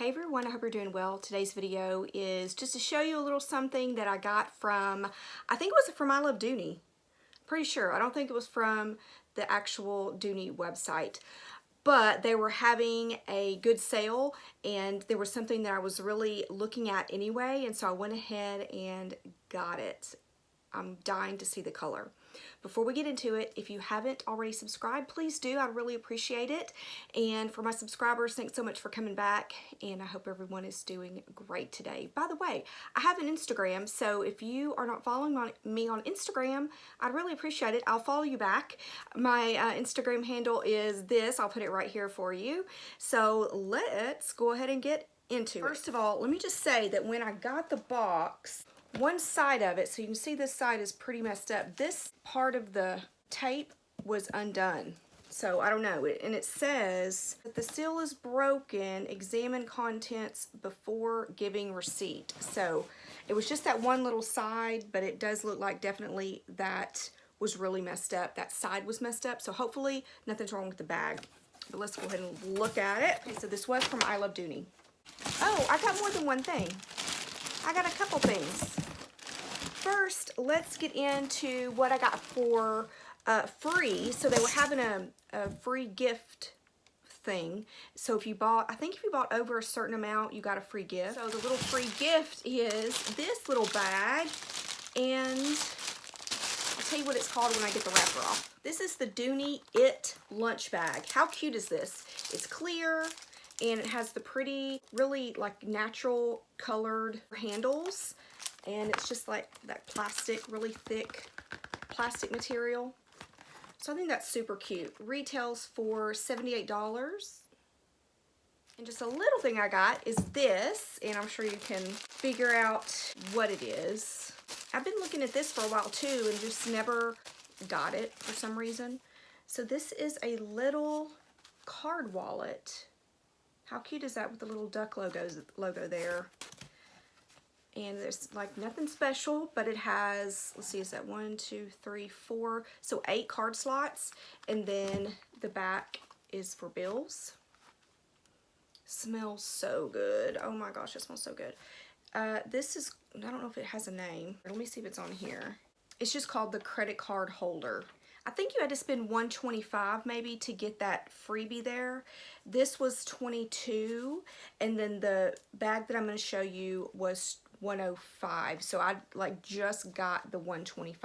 Hey everyone, I hope you're doing well. Today's video is just to show you a little something that I got from, I think it was from I Love Dooney. Pretty sure. I don't think it was from the actual Dooney website. But they were having a good sale and there was something that I was really looking at anyway, and so I went ahead and got it. I'm dying to see the color. Before we get into it, if you haven't already subscribed, please do. I'd really appreciate it. And for my subscribers, thanks so much for coming back, and I hope everyone is doing great today. By the way, I have an Instagram, so if you are not following me on Instagram, I'd really appreciate it. I'll follow you back. My Instagram handle is this. I'll put it right here for you. So let's go ahead and get into it. First of all, let me just say that when I got the box, one side of it, so you can see this side is pretty messed up. This part of the tape was undone. So I don't know, and it says that the seal is broken, examine contents before giving receipt. So it was just that one little side, but it does look like definitely that was really messed up. That side was messed up, so hopefully nothing's wrong with the bag. But let's go ahead and look at it. Okay, so this was from I Love Dooney. Oh, I got more than one thing. I got a couple things. First, let's get into what I got for free. So they were having a free gift thing. So if you bought, I think if you bought over a certain amount, you got a free gift. So the little free gift is this little bag, and I'll tell you what it's called when I get the wrapper off. This is the Dooney It lunch bag. How cute is this? It's clear, and it has the pretty, really like natural colored handles, and it's just like that plastic, really thick plastic material. So I think that's super cute. Retails for $78. And just a little thing I got is this, and I'm sure you can figure out what it is. I've been looking at this for a while too and just never got it for some reason. So this is a little card wallet. How cute is that with the little duck logo there? And there's like nothing special, but it has, let's see, is that 1, 2, 3, 4, so 8 card slots, and then the back is for bills. Smells so good. Oh my gosh, it smells so good. This is, I don't know if it has a name. Let me see if it's on here. It's just called the credit card holder. I think you had to spend $125 maybe to get that freebie there. This was $22, and then the bag that I'm going to show you was $105. So I like just got the $125.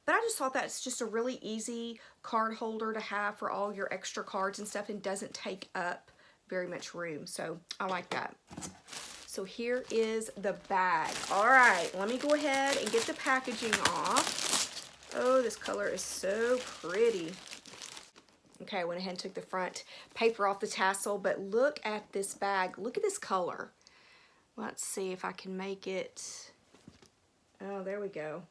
But I just thought that's just a really easy card holder to have for all your extra cards and stuff, and doesn't take up very much room. So I like that. So here is the bag. All right, let me go ahead and get the packaging off. Oh, this color is so pretty. Okay, I went ahead and took the front paper off the tassel, but look at this bag. Look at this color. Let's see if I can make it. Oh, there we go.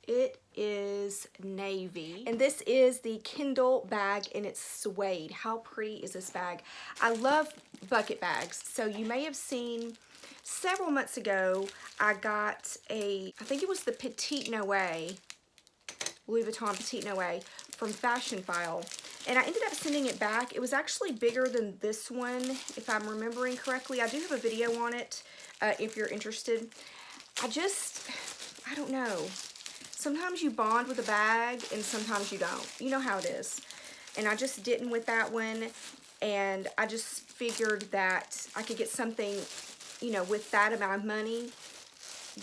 It is navy. And this is the Kendall bag, and it's suede. How pretty is this bag? I love bucket bags. So you may have seen several months ago, I got I think it was the Petite Noe, Louis Vuitton Petite Noe from Fashion File. And I ended up sending it back. It was actually bigger than this one, if I'm remembering correctly. I do have a video on it if you're interested. I don't know. Sometimes you bond with a bag and sometimes you don't. You know how it is. And I just didn't with that one. And I just figured that I could get something, you know, with that amount of money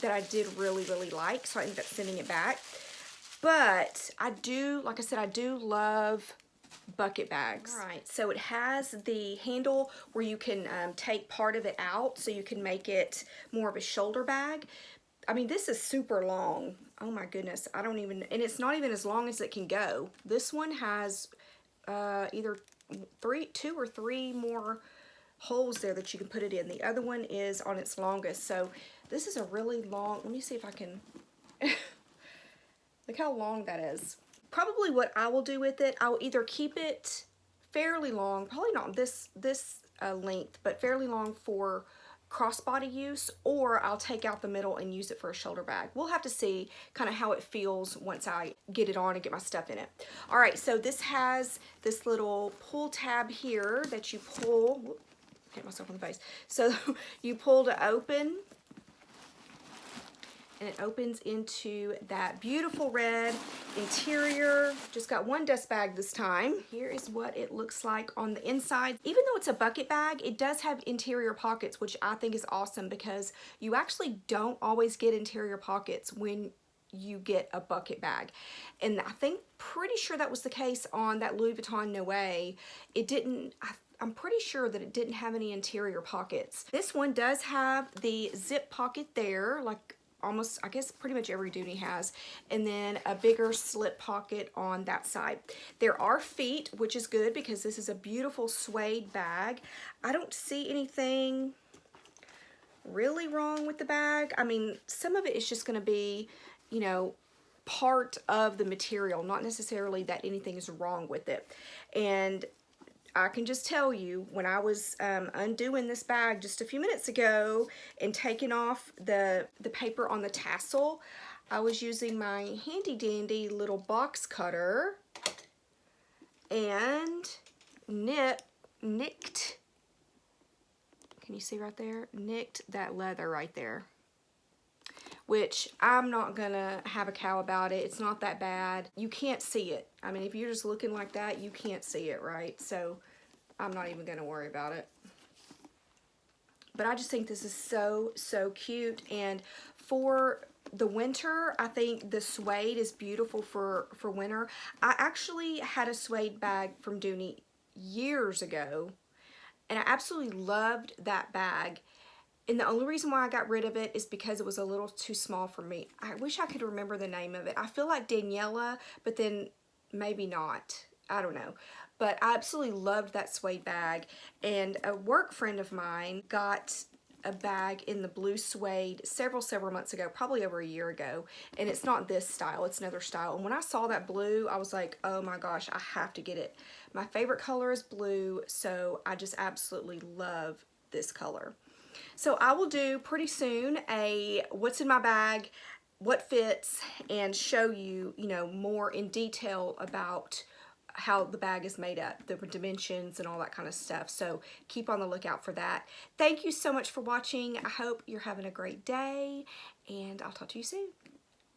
that I did really, really like. So I ended up sending it back. But I do, like I said, I do love bucket bags. All right, so it has the handle where you can take part of it out so you can make it more of a shoulder bag. I mean, this is super long. Oh my goodness, I don't even, and it's not even as long as it can go. This one has either 2 or 3 more holes there that you can put it in. The other one is on its longest. So this is a really long, let me see if I can, look how long that is. Probably what I will do with it, I'll either keep it fairly long, probably not this length, but fairly long for crossbody use, or I'll take out the middle and use it for a shoulder bag. We'll have to see kind of how it feels once I get it on and get my stuff in it. All right, so this has this little pull tab here that you pull. Whoop, hit my myself in the face. So you pull to open, and it opens into that beautiful red interior. Just got one dust bag this time. Here is what it looks like on the inside. Even though it's a bucket bag, it does have interior pockets, which I think is awesome because you actually don't always get interior pockets when you get a bucket bag. And I think, pretty sure that was the case on that Louis Vuitton Noe. It didn't, I'm pretty sure that it didn't have any interior pockets. This one does have the zip pocket there, like almost, I guess pretty much every Dooney has, and then a bigger slip pocket on that side. There are feet, which is good because this is a beautiful suede bag. I don't see anything really wrong with the bag. I mean, some of it is just going to be, you know, part of the material, not necessarily that anything is wrong with it. And I can just tell you, when I was undoing this bag just a few minutes ago and taking off the paper on the tassel, I was using my handy dandy little box cutter and nicked, can you see right there? Nicked that leather right there. Which I'm not gonna have a cow about it. It's not that bad. You can't see it. I mean, if you're just looking like that, you can't see it, right? So I'm not even gonna worry about it. But I just think this is so, so cute. And for the winter, I think the suede is beautiful for winter. I actually had a suede bag from Dooney years ago, and I absolutely loved that bag. And the only reason why I got rid of it is because it was a little too small for me. I wish I could remember the name of it. I feel like Daniela, but then maybe not. I don't know. But I absolutely loved that suede bag. And a work friend of mine got a bag in the blue suede several months ago, probably over a year ago. And it's not this style, it's another style. And when I saw that blue, I was like, oh my gosh, I have to get it. My favorite color is blue, so I just absolutely love this color. So I will do pretty soon a what's in my bag, what fits, and show you, you know, more in detail about how the bag is made up, the dimensions and all that kind of stuff. So keep on the lookout for that. Thank you so much for watching. I hope you're having a great day, and I'll talk to you soon.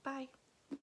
Bye.